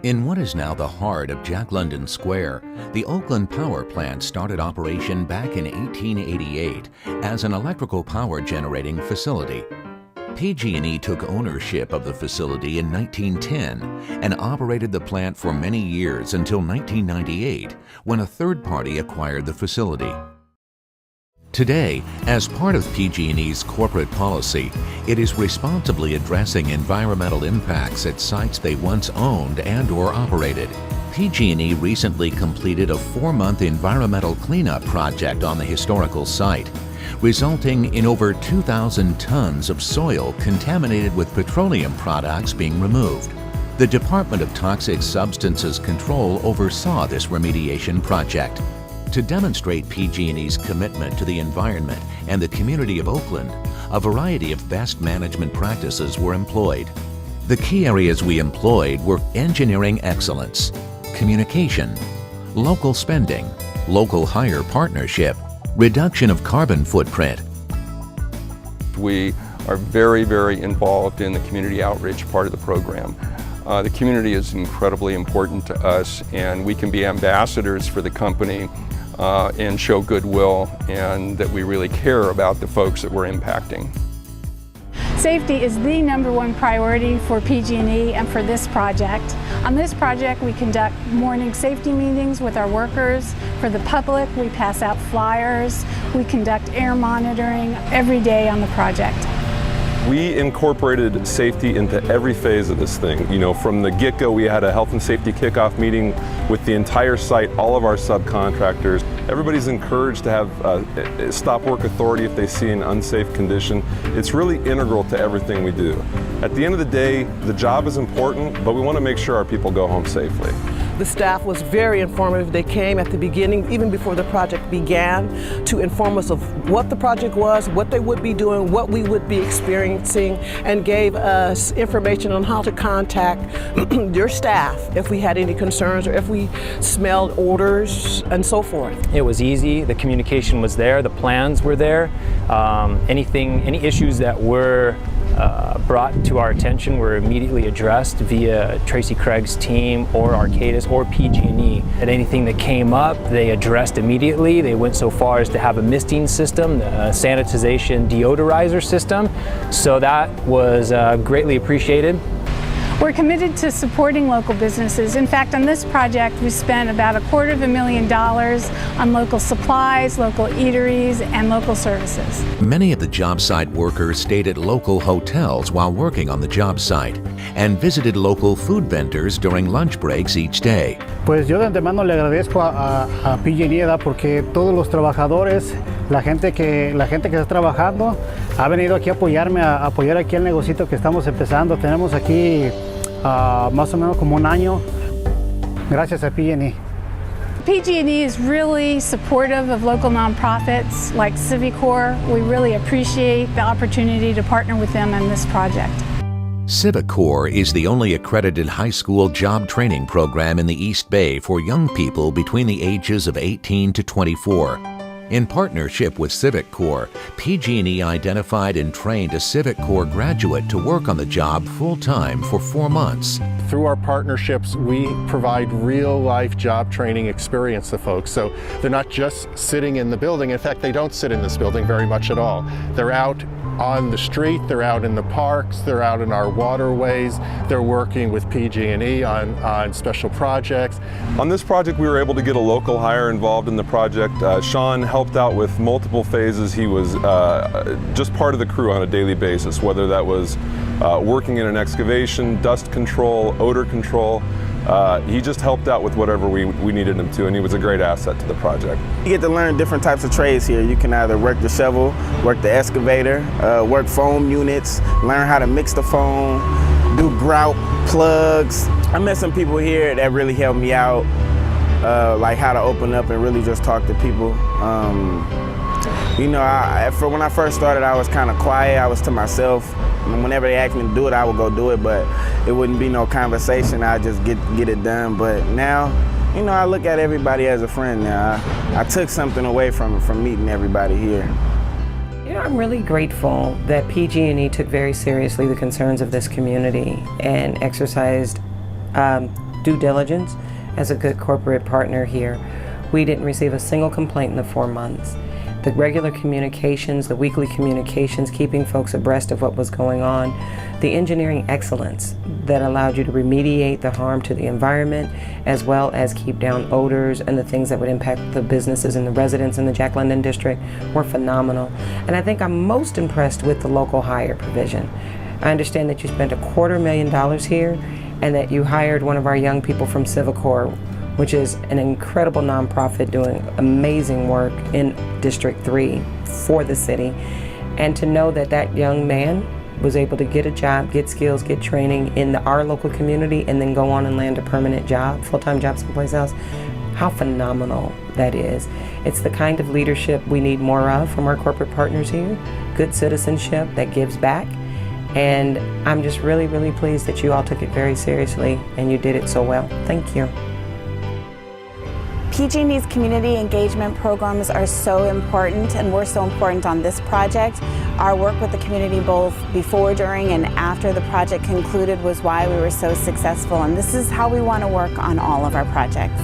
In what is now the heart of Jack London Square, the Oakland Power Plant started operation back in 1888 as an electrical power generating facility. PG&E took ownership of the facility in 1910 and operated the plant for many years until 1998, when a third party acquired the facility. Today, as part of PG&E's corporate policy, it is responsibly addressing environmental impacts at sites they once owned and/or operated. PG&E recently completed a 4-month environmental cleanup project on the historical site, resulting in over 2,000 tons of soil contaminated with petroleum products being removed. The Department of Toxic Substances Control oversaw this remediation project. To demonstrate PG&E's commitment to the environment and the community of Oakland, a variety of best management practices were employed. The key areas we employed were engineering excellence, communication, local spending, local hire partnership, reduction of carbon footprint. We are very, very involved in the community outreach part of the program. The community is incredibly important to us, and we can be ambassadors for the company and show goodwill and that we really care about the folks that we're impacting. Safety is the #1 priority for PG&E and for this project. On this project, we conduct morning safety meetings with our workers. For the public, we pass out flyers. We conduct air monitoring every day on the project. We incorporated safety into every phase of this thing. You know, from the get-go, we had a health and safety kickoff meeting with the entire site, all of our subcontractors. Everybody's encouraged to have stop work authority if they see an unsafe condition. It's really integral to everything we do. At the end of the day, the job is important, but we want to make sure our people go home safely. The staff was very informative. They came at the beginning, even before the project began, to inform us of what the project was, what they would be doing, what we would be experiencing, and gave us information on how to contact your staff if we had any concerns or if we smelled odors and so forth. It was easy, the communication was there, the plans were there. Any issues that were brought to our attention were immediately addressed via Tracy Craig's team or Arcadis or PG&E. And anything that came up, they addressed immediately. They went so far as to have a misting system, a sanitization deodorizer system. So that was greatly appreciated. We're committed to supporting local businesses. In fact, on this project, we spent about $250,000 on local supplies, local eateries, and local services. Many of the job site workers stayed at local hotels while working on the job site and visited local food vendors during lunch breaks each day. Pues yo de antemano le agradezco a PG&E porque todos los trabajadores, la gente que está trabajando, ha venido aquí a apoyarme, a apoyar aquí el negocito que estamos empezando. Tenemos aquí más o menos como un año, gracias a PG&E. PG&E is really supportive of local nonprofits like Civicor. We really appreciate the opportunity to partner with them on this project. Civicor is the only accredited high school job training program in the East Bay for young people between the ages of 18 to 24. In partnership with Civicor, PG&E identified and trained a Civicor graduate to work on the job full-time for 4 months. Through our partnerships, we provide real-life job training experience to folks. So they're not just sitting in the building. In fact, they don't sit in this building very much at all. They're out on the street, they're out in the parks, they're out in our waterways, they're working with PG&E on special projects. On this project, we were able to get a local hire involved in the project. Sean helped out with multiple phases. He was just part of the crew on a daily basis, whether that was working in an excavation, dust control, odor control. He just helped out with whatever we needed him to, and he was a great asset to the project. You get to learn different types of trades here. You can either work the shovel, work the excavator, work foam units, learn how to mix the foam, do grout, plugs. I met some people here that really helped me out, like how to open up and really just talk to people. You know, when I first started, I was kind of quiet. I was to myself. And whenever they asked me to do it, I would go do it, but it wouldn't be no conversation. I'd just get it done. But now, you know, I look at everybody as a friend now. I took something away from meeting everybody here. You know, I'm really grateful that PG&E took very seriously the concerns of this community and exercised due diligence as a good corporate partner here. We didn't receive a single complaint in the 4 months. The regular communications, the weekly communications, keeping folks abreast of what was going on, the engineering excellence that allowed you to remediate the harm to the environment, as well as keep down odors and the things that would impact the businesses and the residents in the Jack London district were phenomenal. And I think I'm most impressed with the local hire provision. I understand that you spent $250,000 here and that you hired one of our young people from Civicor, which is an incredible nonprofit doing amazing work in District 3 for the city. And to know that that young man was able to get a job, get skills, get training in our local community, and then go on and land a permanent job, full-time job someplace else, how phenomenal that is. It's the kind of leadership we need more of from our corporate partners here, good citizenship that gives back. And I'm just really, really pleased that you all took it very seriously and you did it so well. Thank you. PG&E's community engagement programs are so important, and we're so important on this project. Our work with the community both before, during, and after the project concluded was why we were so successful, and this is how we want to work on all of our projects.